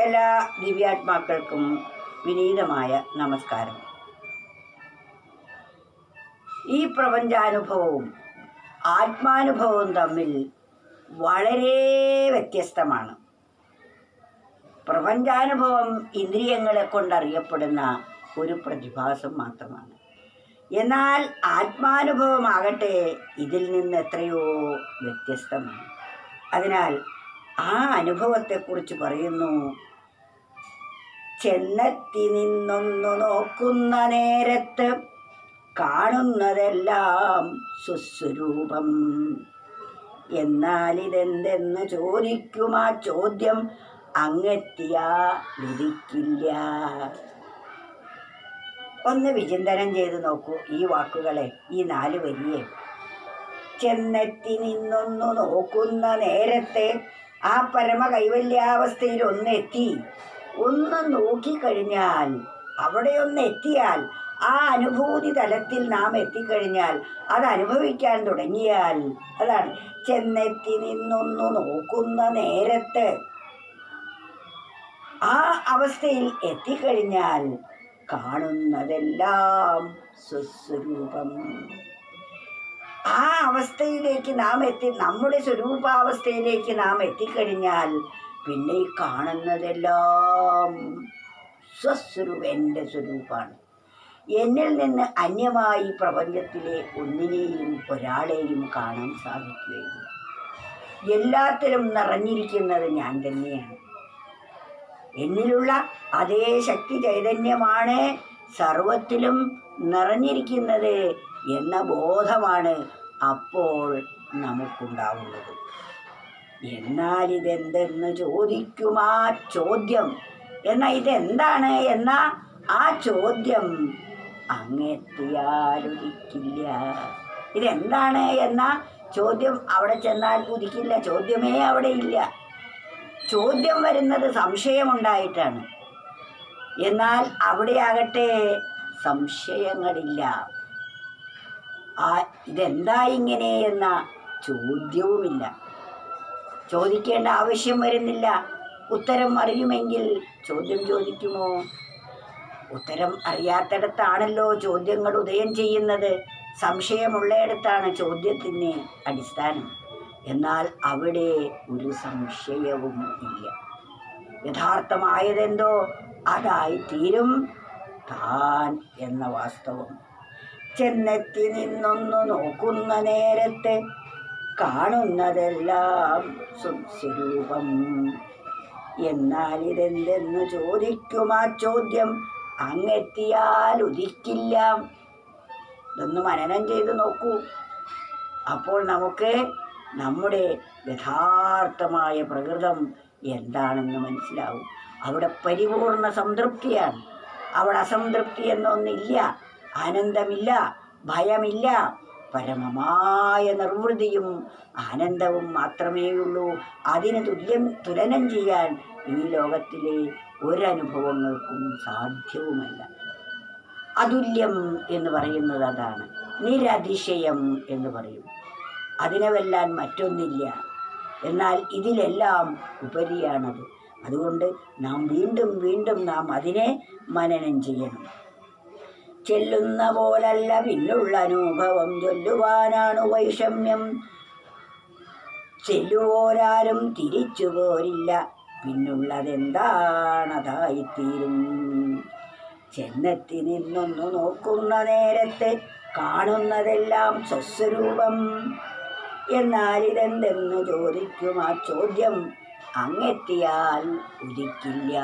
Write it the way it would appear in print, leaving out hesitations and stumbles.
എല്ലാ ദിവ്യാത്മാക്കൾക്കും വിനീതമായ നമസ്കാരം. ഈ പ്രപഞ്ചാനുഭവവും ആത്മാനുഭവവും തമ്മിൽ വളരെ വ്യത്യസ്തമാണ്. പ്രപഞ്ചാനുഭവം ഇന്ദ്രിയങ്ങളെ കൊണ്ടറിയപ്പെടുന്ന ഒരു പ്രതിഭാസം മാത്രമാണ്. എന്നാൽ ആത്മാനുഭവമാകട്ടെ ഇതിൽ നിന്ന് എത്രയോ വ്യത്യസ്തമാണ്. അതിനാൽ ആ അനുഭവത്തെക്കുറിച്ച് പറയുന്നു. ചെന്നെത്തി നിന്നൊന്നു നോക്കുന്ന നേരത്ത് കാണുന്നതെല്ലാം സുസ്വരൂപം. എന്നാൽ ഇതെന്തെന്ന് ചോദിക്കും ആ ചോദ്യം അങ്ങെത്തിയാലുദിക്കില്ല. ഒന്ന് വിചിന്തനം ചെയ്ത് നോക്കൂ ഈ വാക്കുകളെ, ഈ 4 വരിയെ. ചെന്നെത്തി നിന്നൊന്നു നോക്കുന്ന നേരത്തെ ആ പരമ കൈവല്യാവസ്ഥയിൽ ഒന്ന് നോക്കിക്കഴിഞ്ഞാൽ, അവിടെ എത്തിയാൽ, ആ അനുഭൂതി തലത്തിൽ നാം എത്തിക്കഴിഞ്ഞാൽ, അത് അനുഭവിക്കാൻ തുടങ്ങിയാൽ, അതാണ് ചെന്നെത്തി നിന്നൊന്നു നോക്കുന്ന നേരത്ത് ആ അവസ്ഥയിൽ എത്തിക്കഴിഞ്ഞാൽ കാണുന്നതെല്ലാം സ്വസ്വരൂപം. ആ അവസ്ഥയിലേക്ക് നാം നമ്മുടെ സ്വരൂപാവസ്ഥയിലേക്ക് നാം എത്തിക്കഴിഞ്ഞാൽ പിന്നെ ഈ കാണുന്നതെല്ലാം എൻ്റെ സ്വരൂപമാണ്. എന്നിൽ നിന്ന് അന്യമായി പ്രപഞ്ചത്തിലെ ഒന്നിനെയും ഒരാളെയും കാണാൻ സാധിക്കുകയില്ല. എല്ലാത്തിലും നിറഞ്ഞിരിക്കുന്നത് ഞാൻ തന്നെയാണ്. എന്നിലുള്ള അതേ ശക്തി ചൈതന്യമാണ് സർവത്തിലും നിറഞ്ഞിരിക്കുന്നത് എന്ന ബോധമാണ് അപ്പോൾ നമുക്കുണ്ടാവുന്നത്. എന്നാൽ ഇതെന്തെന്ന് ചോദിക്കും ആ ചോദ്യം, ഇതെന്താണ് എന്ന ആ ചോദ്യം അങ്ങെത്തിയാലുദിക്കില്ല. ഇതെന്താണ് എന്ന ചോദ്യം അവിടെ ചെന്നാൽ ഉദിക്കില്ല. ചോദ്യമേ അവിടെ ഇല്ല. ചോദ്യം വരുന്നത് സംശയമുണ്ടായിട്ടാണ്. എന്നാൽ അവിടെയാകട്ടെ സംശയങ്ങളില്ല. ഇതെന്താ ഇങ്ങനെ എന്ന ചോദ്യവുമില്ല. ചോദിക്കേണ്ട ആവശ്യം വരുന്നില്ല. ഉത്തരം അറിയുമെങ്കിൽ ചോദ്യം ചോദിക്കുമോ? ഉത്തരം അറിയാത്തിടത്താണല്ലോ ചോദ്യങ്ങൾ ഉദയം ചെയ്യുന്നത്. സംശയമുള്ളയിടത്താണ് ചോദ്യത്തിന് അടിസ്ഥാനം. എന്നാൽ അവിടെ ഒരു സംശയവും ഇല്ല. യഥാർത്ഥമായതെന്തോ അതായിത്തീരും താൻ എന്ന വാസ്തവം. ചെന്നെത്തി നിന്നൊന്നു നോക്കുന്ന നേരത്തെ കാണുന്നതെല്ലാം സ്വരൂപം. എന്നാൽ ഇതെന്തെന്ന് ചോദിക്കും ആ ചോദ്യം അങ്ങെത്തിയാൽ ഉദിക്കില്ല. ഇതൊന്ന് മനനം ചെയ്ത് നോക്കൂ. അപ്പോൾ നമുക്ക് നമ്മുടെ യഥാർത്ഥമായ പ്രകൃതം എന്താണെന്ന് മനസ്സിലാവും. അവിടെ പരിപൂർണ സംതൃപ്തിയാണ്. അവിടെ അസംതൃപ്തി എന്നൊന്നില്ല, ആനന്ദമില്ല, ഭയമില്ല. പരമമായ നിർവൃതിയും ആനന്ദവും മാത്രമേയുള്ളൂ. അതിന് തുലനം ചെയ്യാൻ ഈ ലോകത്തിലെ ഒരനുഭവങ്ങൾക്കും സാധ്യവുമല്ല. അതുല്യം എന്ന് പറയുന്നത് അതാണ്. നിരതിശയം എന്ന് പറയും. അതിനെ വെല്ലാൻ മറ്റൊന്നില്ല. എന്നാൽ ഇതിലെല്ലാം ഉപരിയാണത്. അതുകൊണ്ട് നാം വീണ്ടും വീണ്ടും നാം അതിനെ മനനം ചെയ്യണം. ചെല്ലുന്ന പോലല്ല പിന്നുള്ള അനുഭവം, ചൊല്ലുവാനാണ് വൈഷമ്യം. ചെല്ലുവോരാരും തിരിച്ചു പോരില്ല, പിന്നുള്ളതെന്താണതായിത്തീരും. ചെന്നെത്തി നിന്നൊന്നു നോക്കുന്ന നേരത്തെ കാണുന്നതെല്ലാം സ്വസ്വരൂപം. എന്നാൽ ഇതെന്തെന്ന് ചോദിക്കും ആ ചോദ്യം അങ്ങെത്തിയാൽ ഉദിക്കില്ല.